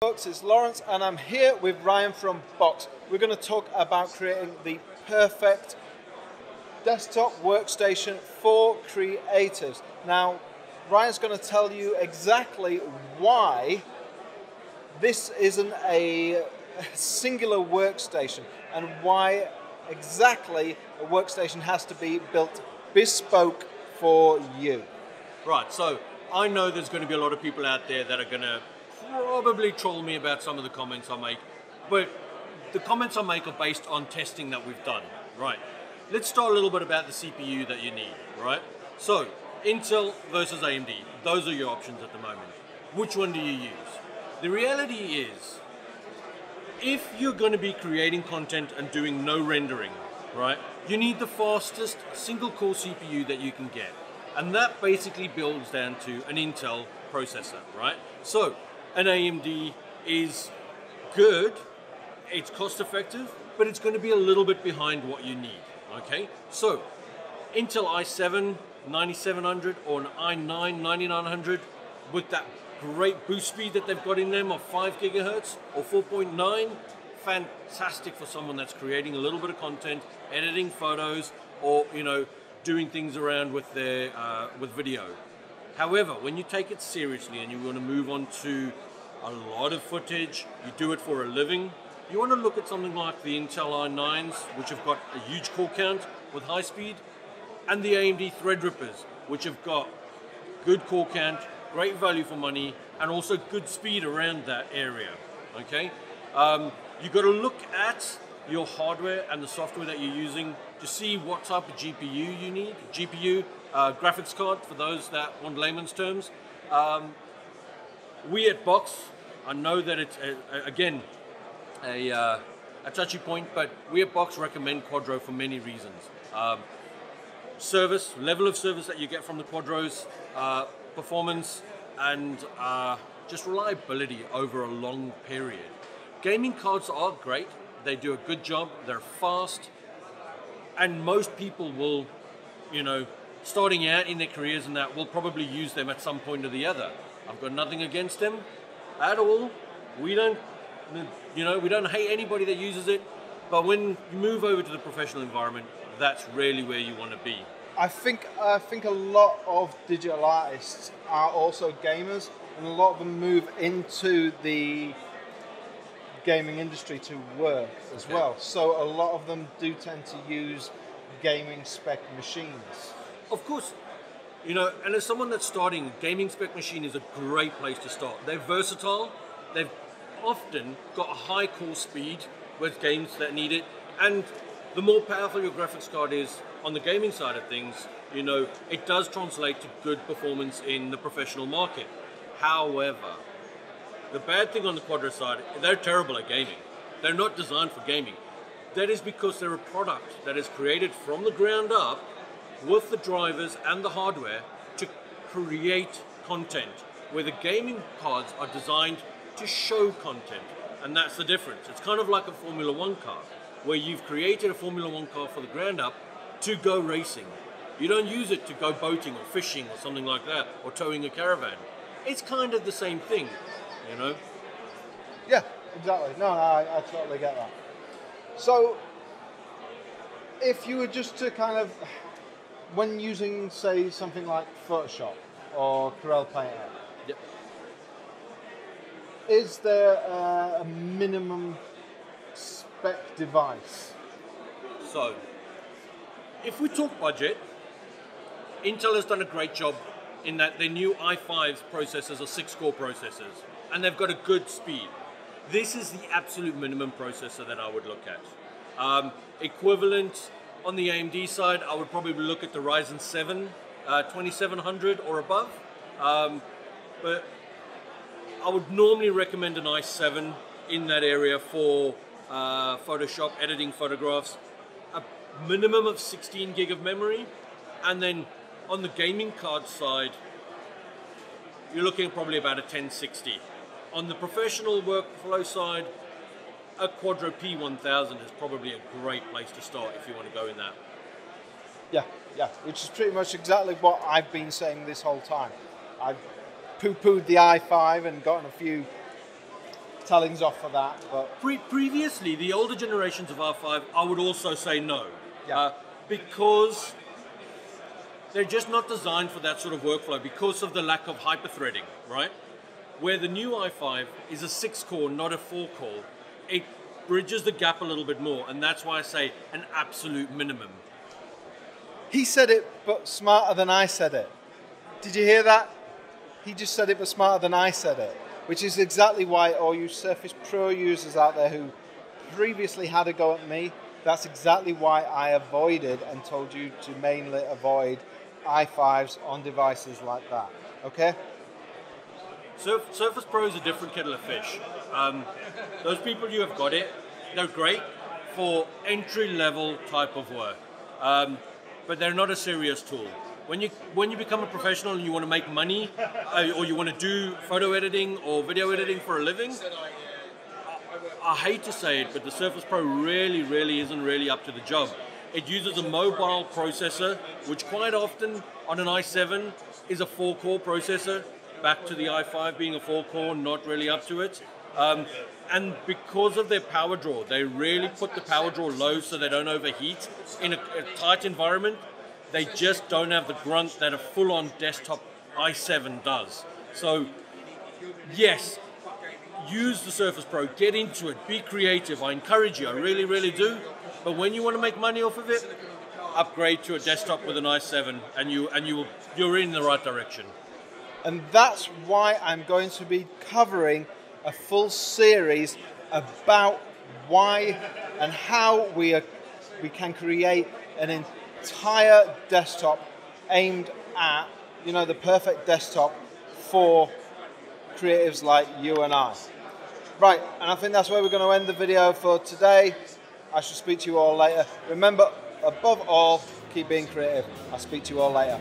Folks, it's Lawrence and I'm here with Ryan from Boxx. We're going to talk about creating the perfect desktop workstation for creatives. Now, Ryan's going to tell you exactly why this isn't a singular workstation and why exactly a workstation has to be built bespoke for you. Right, so I know there's going to be a lot of people out there that are going to probably troll me about some of the comments I make, but the comments I make are based on testing that we've done. Right, let's start a little bit about the CPU that you need, right? So, Intel versus AMD, those are your options at the moment. Which one do you use? The reality is, if you're going to be creating content and doing no rendering, right, you need the fastest single core CPU that you can get. And that basically builds down to an Intel processor, right? So, an AMD is good, it's cost effective, but it's going to be a little bit behind what you need, okay? So, Intel i7 9700 or an i9 9900 with that great boost speed that they've got in them of 5 gigahertz or 4.9, fantastic for someone that's creating a little bit of content, editing photos, or, you know, doing things around with their with video. However, when you take it seriously and you want to move on to a lot of footage, you do it for a living, you want to look at something like the Intel i9s, which have got a huge core count with high speed, and the AMD Threadrippers, which have got good core count, great value for money, and also good speed around that area, okay? You've got to look at your hardware and the software that you're using to see what type of GPU you need. GPU, graphics card, for those that want layman's terms. We at Boxx, I know that it's, again, a touchy point, but we at Boxx recommend Quadro for many reasons. Service, level of service that you get from the Quadros, performance, and just reliability over a long period. Gaming cards are great. They do a good job, they're fast, and most people will, you know, starting out in their careers and that, will probably use them at some point or the other. I've got nothing against them at all. We don't, you know, we don't hate anybody that uses it, but when you move over to the professional environment, that's really where you want to be. I think a lot of digital artists are also gamers, and a lot of them move into the gaming industry to work as well. So a lot of them do tend to use gaming spec machines. Of course, you know, and as someone that's starting, gaming spec machine is a great place to start. They're versatile, they've often got a high core speed with games that need it, and the more powerful your graphics card is on the gaming side of things, you know, it does translate to good performance in the professional market. However, the bad thing on the Quadro side, they're terrible at gaming. They're not designed for gaming. That is because they're a product that is created from the ground up with the drivers and the hardware to create content, where the gaming cards are designed to show content. And that's the difference. It's kind of like a Formula One car, where you've created a Formula One car for the ground up to go racing. You don't use it to go boating or fishing or something like that, or towing a caravan. It's kind of the same thing. You know? Yeah, exactly. No, I totally get that. So, if you were just to kind of, when using, say, something like Photoshop or Corel Painter, yep, is there a minimum spec device? So, if we talk budget, Intel has done a great job in that their new i5 processors are 6-core processors, and they've got a good speed. This is the absolute minimum processor that I would look at. Equivalent on the AMD side, I would probably look at the Ryzen 7 2700 or above. But I would normally recommend an i7 in that area for Photoshop, editing photographs. A minimum of 16 gig of memory, and then on the gaming card side, you're looking at probably about a 1060. On the professional workflow side, a Quadro P1000 is probably a great place to start if you want to go in that. Yeah, which is pretty much exactly what I've been saying this whole time. I've poo-pooed the i5 and gotten a few tellings off for that. But Previously, the older generations of i5, I would also say no. Yeah. Because they're just not designed for that sort of workflow because of the lack of hyper-threading, right? Where the new i5 is a 6-core, not a 4-core, it bridges the gap a little bit more, and that's why I say an absolute minimum. he said it, but smarter than I said it. Did you hear that? He just said it, but smarter than I said it, which is exactly why all you Surface Pro users out there who previously had a go at me, that's exactly why I avoided and told you to mainly avoid i5s on devices like that. Okay? Surface Pro is a different kettle of fish. Those people who have got it, they're great for entry-level type of work, but they're not a serious tool. When you become a professional and you want to make money, or you want to do photo editing or video editing for a living, I hate to say it, but the Surface Pro really isn't really up to the job. It uses a mobile processor, which quite often on an i7 is a 4-core processor, back to the i5 being a 4-core, not really up to it. And because of their power draw, they really put the power draw low so they don't overheat in a tight environment. They just don't have the grunt that a full-on desktop i7 does. So, yes, use the Surface Pro, get into it, be creative. I encourage you, I really do. But when you want to make money off of it, upgrade to a desktop with an i7, and you're in the right direction. And that's why I'm going to be covering a full series about why and how we can create an entire desktop aimed at, the perfect desktop for creatives like you and I. Right, and I think that's where we're going to end the video for today. I shall speak to you all later. Remember, above all, keep being creative. I'll speak to you all later.